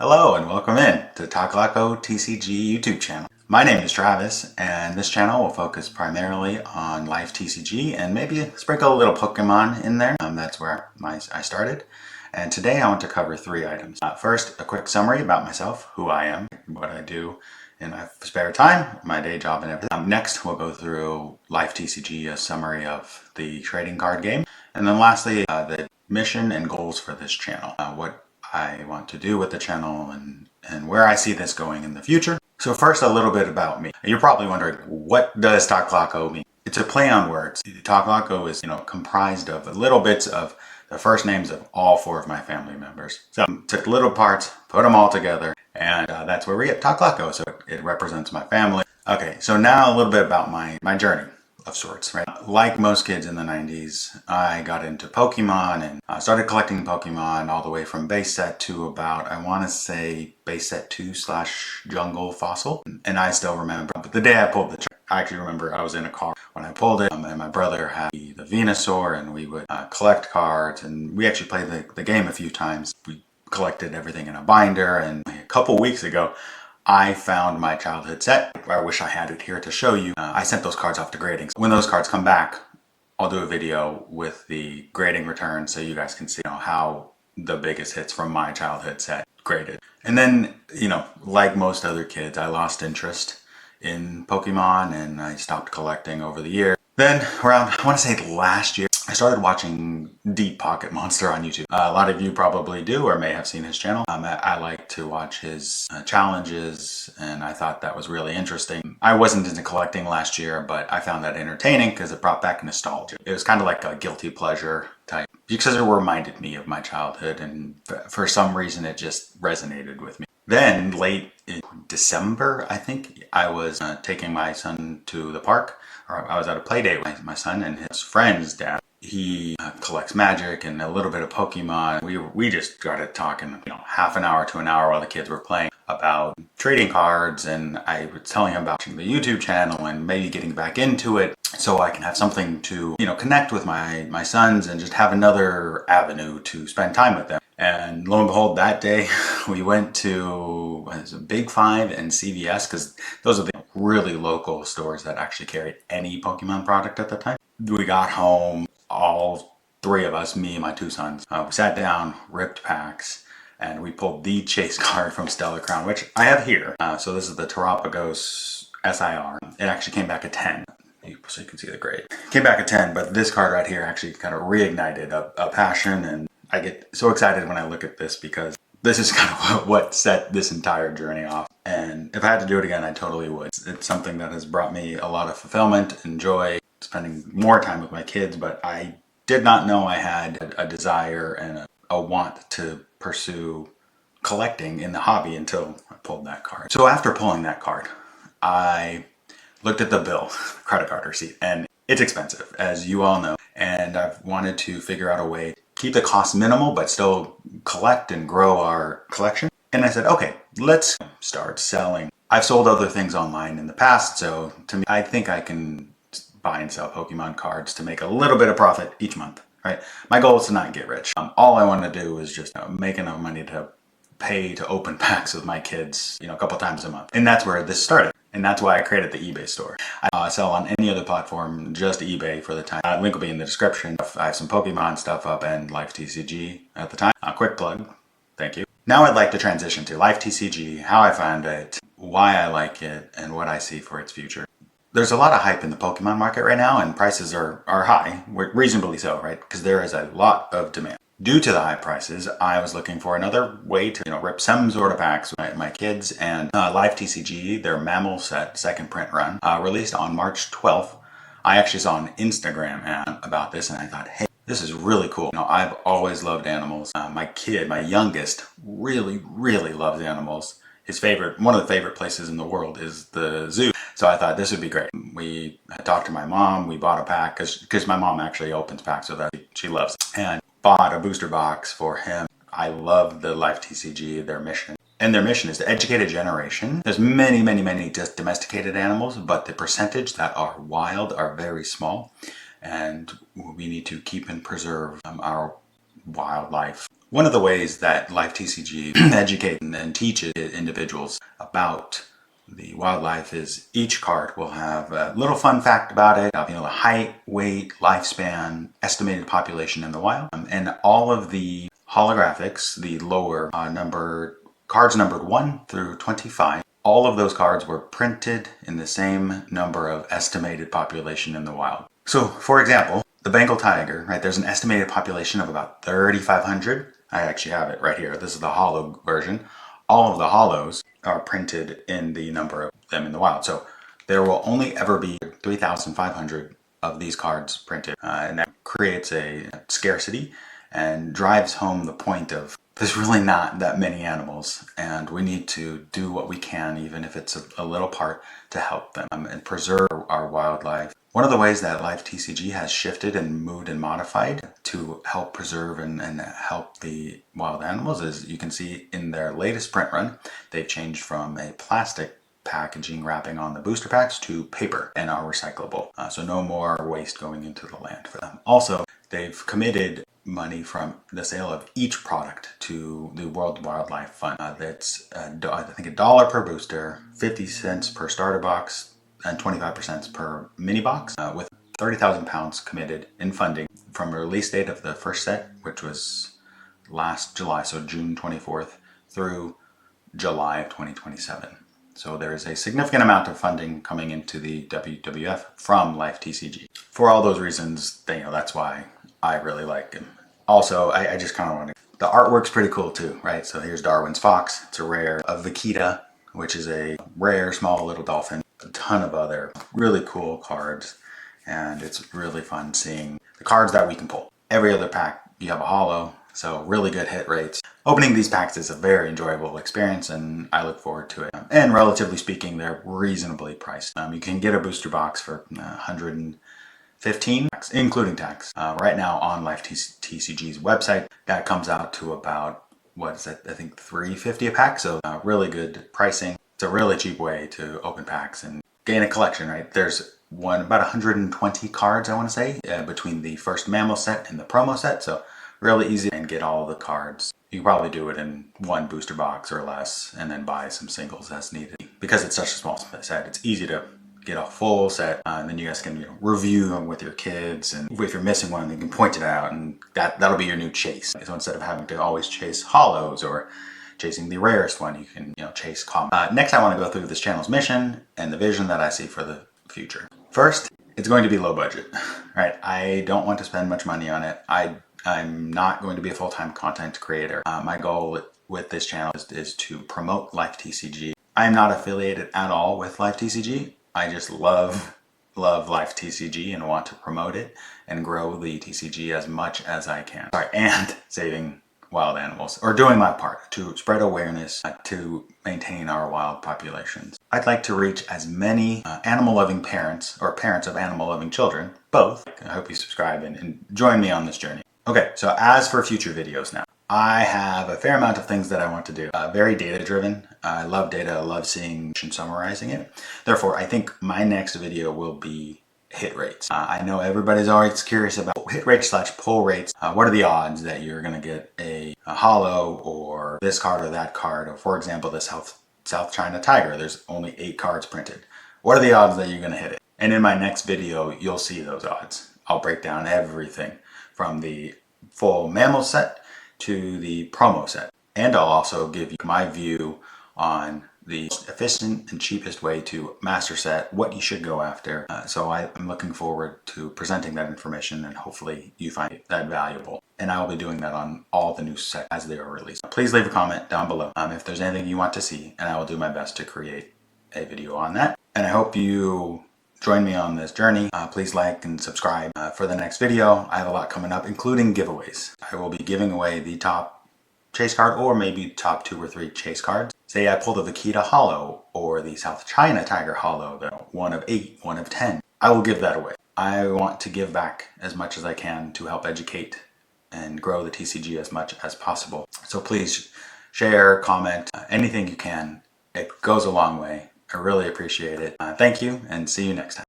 Hello and welcome in to Taclaco TCG YouTube channel. My name is Travis and this channel will focus primarily on Life TCG and maybe sprinkle a little Pokemon in there. That's where I started. And today I want to cover three items. First, a quick summary about myself, who I am, what I do in my spare time, my day job and everything. Next, we'll go through Life TCG, a summary of the trading card game. And then lastly, the mission and goals for this channel. What I want to do with the channel and where I see this going in the future. So first, a little bit about me. You're probably wondering, what does Taclaco mean? It's a play on words. Taclaco is, comprised of little bits of the first names of all four of my family members. So took little parts, put them all together, and that's where we get Taclaco. So it represents my family. Okay, so now a little bit about my journey of sorts, right? Like most kids in the 90s, I got into Pokemon and I started collecting Pokemon all the way from base set to about, I want to say base set 2/Jungle Fossil. And I still remember, but the day I pulled the trigger, I actually remember I was in a car when I pulled it, and my brother had the Venusaur, and we would collect cards, and we actually played the game a few times. We collected everything in a binder, and a couple weeks ago, I found my childhood set. I wish I had it here to show you. I sent those cards off to grading. When those cards come back, I'll do a video with the grading return so you guys can see how the biggest hits from my childhood set graded. And then, like most other kids, I lost interest in Pokemon and I stopped collecting over the year. Then around, I want to say last year, I started watching Deep Pocket Monster on YouTube. A lot of you probably do or may have seen his channel. I like to watch his challenges, and I thought that was really interesting. I wasn't into collecting last year, but I found that entertaining because it brought back nostalgia. It was kind of like a guilty pleasure type, because it reminded me of my childhood, and for some reason it just resonated with me. Then late in December, I think, I was taking my son to the park. Or I was at a play date with my son and his friend's dad. He collects Magic and a little bit of Pokemon. We just started talking, half an hour to an hour while the kids were playing about trading cards, and I was telling him about the YouTube channel and maybe getting back into it so I can have something to, connect with my sons and just have another avenue to spend time with them. And lo and behold, that day we went to Big Five and CVS, because those are the really local stores that actually carried any Pokemon product at the time. We got home, all three of us, me and my two sons, we sat down, ripped packs, and we pulled the chase card from Stellar Crown, which I have here. So this is the Terapagos SIR. It actually came back at 10. So you can see the grade. Came back at 10, but this card right here actually kind of reignited a passion, and I get so excited when I look at this because this is kind of what set this entire journey off. And if I had to do it again, I totally would. It's something that has brought me a lot of fulfillment and joy, spending more time with my kids, but I did not know I had a desire and a want to pursue collecting in the hobby until I pulled that card. So after pulling that card, I looked at the bill, credit card receipt, and it's expensive, as you all know. And I've wanted to figure out a way to keep the cost minimal, but still collect and grow our collection. And I said, okay, let's start selling. I've sold other things online in the past, so to me, I think I can buy and sell Pokemon cards to make a little bit of profit each month, right? My goal is to not get rich. All I want to do is just make enough money to pay to open packs with my kids, a couple times a month. And that's where this started. And that's why I created the eBay store. I sell on any other platform, just eBay for the time. Link will be in the description. I have some Pokemon stuff up and Life TCG at the time. A quick plug. Thank you. Now I'd like to transition to Life TCG, how I found it, why I like it, and what I see for its future. There's a lot of hype in the Pokemon market right now, and prices are high, reasonably so, right? Because there is a lot of demand. Due to the high prices, I was looking for another way to, rip some sort of packs with my kids, and Life TCG, their Mammal set second print run, released on March 12th. I actually saw an Instagram ad about this, and I thought, hey, this is really cool. I've always loved animals. My youngest, really, really loves animals. One of the favorite places in the world is the zoo. So I thought this would be great. We talked to my mom, we bought a pack, because my mom actually opens packs so that she loves it. And bought a booster box for him. I love the Life TCG, their mission. And their mission is to educate a generation. There's many, many, many just domesticated animals, but the percentage that are wild are very small. And we need to keep and preserve our wildlife One of the ways that Life TCG educates and teaches individuals about the wildlife is each card will have a little fun fact about it, the height, weight, lifespan, estimated population in the wild, and all of the holographics, the lower cards numbered 1 through 25. All of those cards were printed in the same number of estimated population in the wild. So, for example, the Bengal tiger, right, there's an estimated population of about 3,500. I actually have it right here. This is the hollow version. All of the hollows are printed in the number of them in the wild. So there will only ever be 3,500 of these cards printed. And that creates a scarcity and drives home the point of there's really not that many animals, and we need to do what we can, even if it's a little part, to help them and preserve our wildlife. One of the ways that Life TCG has shifted and moved and modified to help preserve and help the wild animals is, you can see in their latest print run, they've changed from a plastic packaging wrapping on the booster packs to paper and are recyclable. So no more waste going into the land for them. Also, they've committed money from the sale of each product to the World Wildlife Fund. That's I think $1 per booster, 50 cents per starter box, and 25% per mini box, with 30,000 pounds committed in funding from a release date of the first set, which was last July, so June 24th, through July of 2027. So there is a significant amount of funding coming into the WWF from Life TCG. For all those reasons, that's why I really like him. Also, I just kind of want to... The artwork's pretty cool too, right? So here's Darwin's fox. It's a rare. A vaquita, which is a rare small little dolphin. A ton of other really cool cards. And it's really fun seeing the cards that we can pull. Every other pack, you have a holo. So really good hit rates. Opening these packs is a very enjoyable experience, and I look forward to it. And relatively speaking, they're reasonably priced. You can get a booster box for 115, including tax. Right now on Life TCG's website, that comes out to about, what is it? I think $3.50 a pack. So really good pricing. It's a really cheap way to open packs and gain a collection, right? There's about 120 cards, I want to say, between the first mammal set and the promo set. So really easy and get all the cards. You can probably do it in one booster box or less, and then buy some singles as needed. Because it's such a small set, it's easy to get a full set, and then you guys can review them with your kids, and if you're missing one, you can point it out, and that'll be your new chase. So instead of having to always chase hollows or chasing the rarest one, you can chase common. Next, I want to go through this channel's mission and the vision that I see for the future. First, it's going to be low budget, right? I don't want to spend much money on it. I'm not going to be a full-time content creator. My goal with this channel is to promote Life TCG. I am not affiliated at all with Life TCG. I just love Life TCG and want to promote it and grow the TCG as much as I can. And saving wild animals, or doing my part to spread awareness to maintain our wild populations. I'd like to reach as many animal-loving parents, or parents of animal-loving children, both. I hope you subscribe and join me on this journey. Okay, so as for future videos now, I have a fair amount of things that I want to do. Very data-driven. I love data. I love seeing and summarizing it. Therefore, I think my next video will be hit rates. I know everybody's always curious about hit rates / pull rates. What are the odds that you're going to get a holo or this card or that card? Or for example, the South China Tiger. There's only 8 cards printed. What are the odds that you're going to hit it? And in my next video, you'll see those odds. I'll break down everything from the full mammal set to the promo set. And I'll also give you my view on the efficient and cheapest way to master set, what you should go after. So I'm looking forward to presenting that information, and hopefully you find that valuable. And I will be doing that on all the new sets as they are released. Please leave a comment down below if there's anything you want to see, and I will do my best to create a video on that. And I hope you join me on this journey. Please like and subscribe for the next video. I have a lot coming up, including giveaways. I will be giving away the top chase card, or maybe top 2 or 3 chase cards. Say I pull the Vaquita holo or the South China Tiger holo, the 1 of 8, 1 of 10. I will give that away. I want to give back as much as I can to help educate and grow the TCG as much as possible. So please share, comment, anything you can. It goes a long way. I really appreciate it. Thank you, and see you next time.